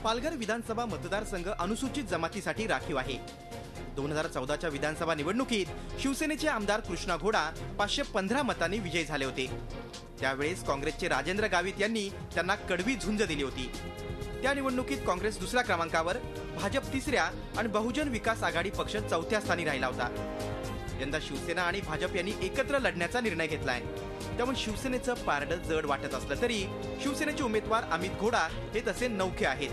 पालघर विधानसभा मतदारसंघ अनुसूचित जमातीसाठी राखीव आहे। 2014च्या विधानसभा निवडणुकीत शिवसेनेचे आमदार कृष्णा घोडा 515 मतांनी विजयी झाले होते। त्यावेळेस काँग्रेसचे राजेंद्र गावित यांनी त्यांना कडवी झुंज दिली होती। त्या निवडणुकीत काँग्रेस दुसऱ्या क्रमांकावर, भाजप तिसऱ्या आणि बहुजन विकास आघाडी पक्ष चौथ्या स्थानी राहिला होता। यंदा शिवसेना आणि भाजप यांनी एकत्र लढण्याचा निर्णय घेतलाय। त्यामुळे शिवसेनेचं पारडं जड वाटत असलं तरी शिवसेनेचे उमेदवार अमित घोडा हे तसे नौखे आहेत।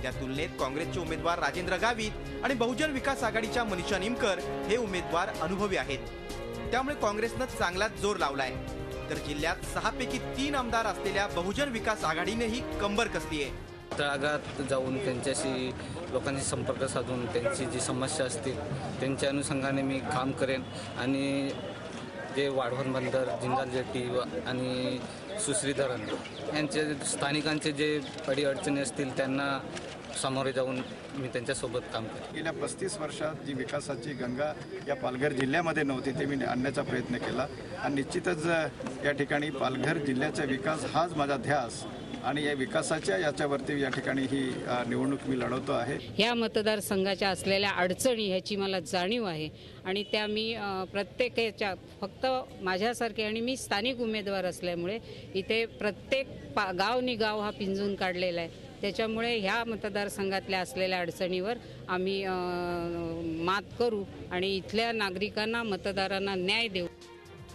त्या तुलनेत काँग्रेसचे उमेदवार राजेंद्र गावित आणि बहुजन विकास आघाडीच्या मनीषा निमकर हे उमेदवार अनुभवी आहेत। त्यामुळे काँग्रेसनं चांगलाच जोर लावलाय। तर जिल्ह्यात 6 पैकी 3 आमदार असलेल्या बहुजन विकास आघाडीनेही कंबर कसली आहे। तळागाळात जाऊन त्यांच्याशी लोकांशी संपर्क साधून त्यांची जी समस्या असतील त्यांच्या अनुषंगाने मी काम करेन आणि जे वाढवण बंदर, जिंदाल जेटी आणि सुश्री धरण यांचे स्थानिकांचे जे अडीअडचणी असतील त्यांना सामोरे जाऊन मी त्यांच्यासोबत काम करेन। गेल्या 35 वर्षात जी विकासाची गंगा या पालघर जिल्ह्यामध्ये नव्हती ते मी आणण्याचा प्रयत्न केला आणि निश्चितच या ठिकाणी पालघर जिल्ह्याचा विकास हाच माझा ध्यास आणि या विकासाच्या याच्यावरती या ठिकाणी ही निवडणूक मी लढवतो आहे। या मतदारसंघाच्या असलेल्या अडचणी ह्याची मला जाणीव आहे आणि त्या मी प्रत्येकाच्या फक्त माझ्यासारखे आणि मी स्थानिक उमेदवार असल्यामुळे इथे प्रत्येक गाव गाव हा पिंजून काढलेला आहे। त्याच्यामुळे ह्या मतदारसंघातल्या असलेल्या अडचणीवर आम्ही मात करू आणि इथल्या नागरिकांना, मतदारांना न्याय देऊ।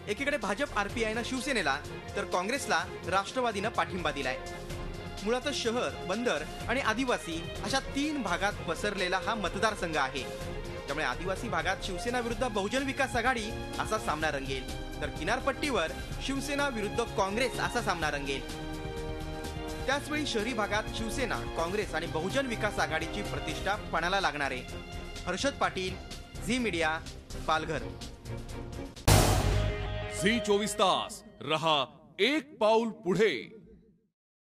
एकीकडे भाजप आरपीआयनं शिवसेनेला तर काँग्रेसला राष्ट्रवादीनं पाठिंबा दिलाय। मुळातच शहर, बंदर आणि आदिवासी अशा 3 भागात पसरलेला हा मतदारसंघ आहे। त्यामुळे आदिवासी भागात शिवसेना विरुद्ध बहुजन विकास आघाडी असा सामना रंगेल, तर किनारपट्टीवर शिवसेना विरुद्ध काँग्रेस असा सामना रंगेल। त्याचवेळी शहरी भागात शिवसेना, काँग्रेस आणि बहुजन विकास आघाडीची प्रतिष्ठा पणाला लागणार आहे। हर्षद पाटील, झी मीडिया, पालघर। झी 24 तास रहा एक पाऊल पुढे।